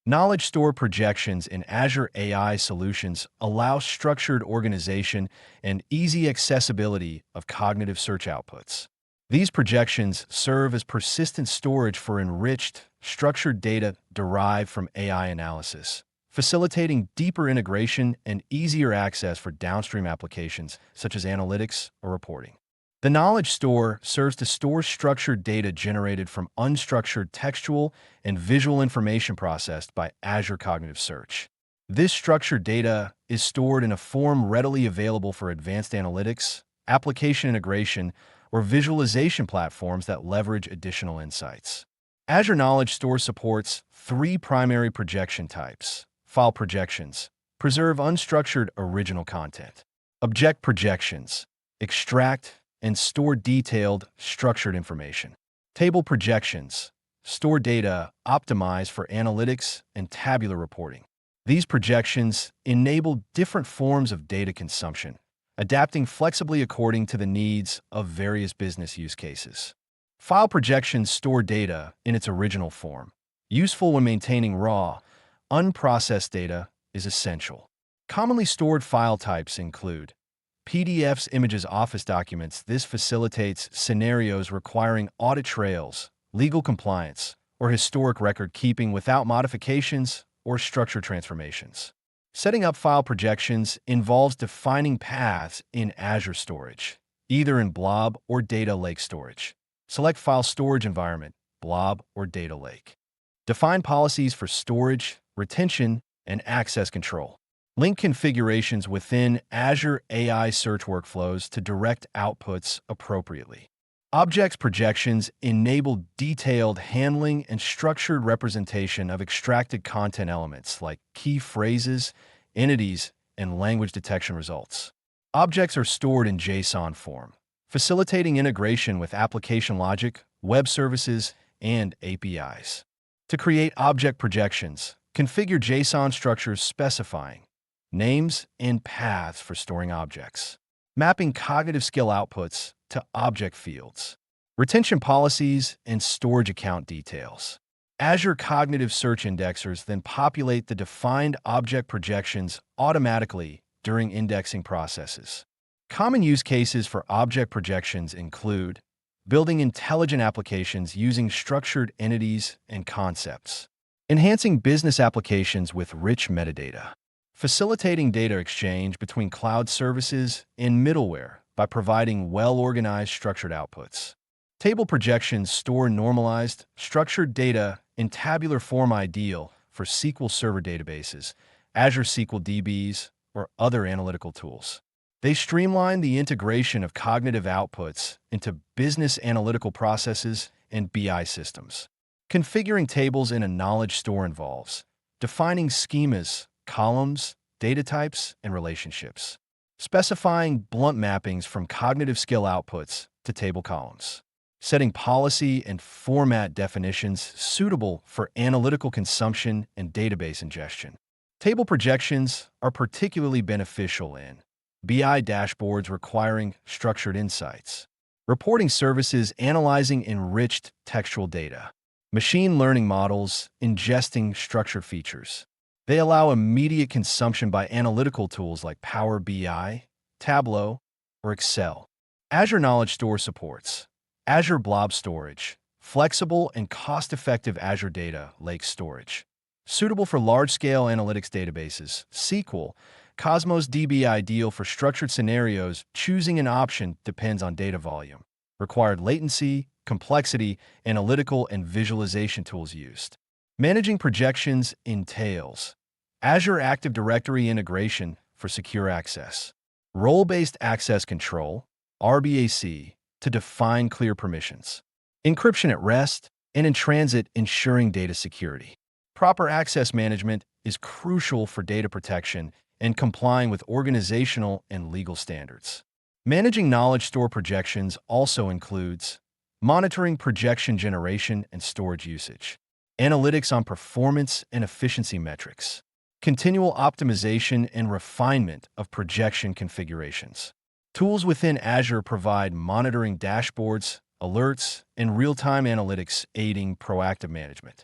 Knowledge store projections in Azure AI solutions allow structured organization and easy accessibility of cognitive search outputs. These projections serve as persistent storage for enriched, structured data derived from AI analysis, facilitating deeper integration and easier access for downstream applications such as analytics or reporting. The knowledge store serves to store structured data generated from unstructured textual and visual information processed by Azure Cognitive Search. This structured data is stored in a form readily available for advanced analytics, application integration, or visualization platforms that leverage additional insights. Azure Knowledge Store supports three primary projection types. File projections preserve unstructured original content. Object projections extract and store detailed, structured information. Table projections store data optimized for analytics and tabular reporting. These projections enable different forms of data consumption, adapting flexibly according to the needs of various business use cases. File projections store data in its original form. Useful when maintaining raw, unprocessed data is essential. Commonly stored file types include PDFs, images, Office documents. This facilitates scenarios requiring audit trails, legal compliance, or historic record keeping without modifications or structure transformations. Setting up file projections involves defining paths in Azure storage, either in blob or data lake storage. Select file storage environment, blob or data lake. Define policies for storage, retention, and access control. Link configurations within Azure AI search workflows to direct outputs appropriately. Objects projections enable detailed handling and structured representation of extracted content elements like key phrases, entities, and language detection results. Objects are stored in JSON form, facilitating integration with application logic, web services, and APIs. To create object projections, configure JSON structures specifying names and paths for storing objects. Mapping cognitive skill outputs to object fields. Retention policies and storage account details. Azure Cognitive Search indexers then populate the defined object projections automatically during indexing processes. Common use cases for object projections include building intelligent applications using structured entities and concepts, enhancing business applications with rich metadata, facilitating data exchange between cloud services and middleware by providing well-organized structured outputs. Table projections store normalized, structured data in tabular form, ideal for SQL Server databases, Azure SQL DBs, or other analytical tools. They streamline the integration of cognitive outputs into business analytical processes and BI systems. Configuring tables in a knowledge store involves defining schemas, columns, data types, and relationships. Specifying blunt mappings from cognitive skill outputs to table columns. Setting policy and format definitions suitable for analytical consumption and database ingestion. Table projections are particularly beneficial in BI dashboards requiring structured insights, reporting services analyzing enriched textual data, machine learning models ingesting structured features. They allow immediate consumption by analytical tools like Power BI, Tableau, or Excel. Azure Knowledge Store supports Azure Blob Storage, flexible and cost-effective Azure Data Lake Storage. Suitable for large-scale analytics databases, SQL, Cosmos DB ideal for structured scenarios. Choosing an option depends on data volume, required latency, complexity, analytical and visualization tools used. Managing projections entails Azure Active Directory integration for secure access, role-based access control, RBAC, to define clear permissions, encryption at rest, and in transit, ensuring data security. Proper access management is crucial for data protection and complying with organizational and legal standards. Managing knowledge store projections also includes monitoring projection generation and storage usage, analytics on performance and efficiency metrics, continual optimization and refinement of projection configurations. Tools within Azure provide monitoring dashboards, alerts, and real-time analytics aiding proactive management.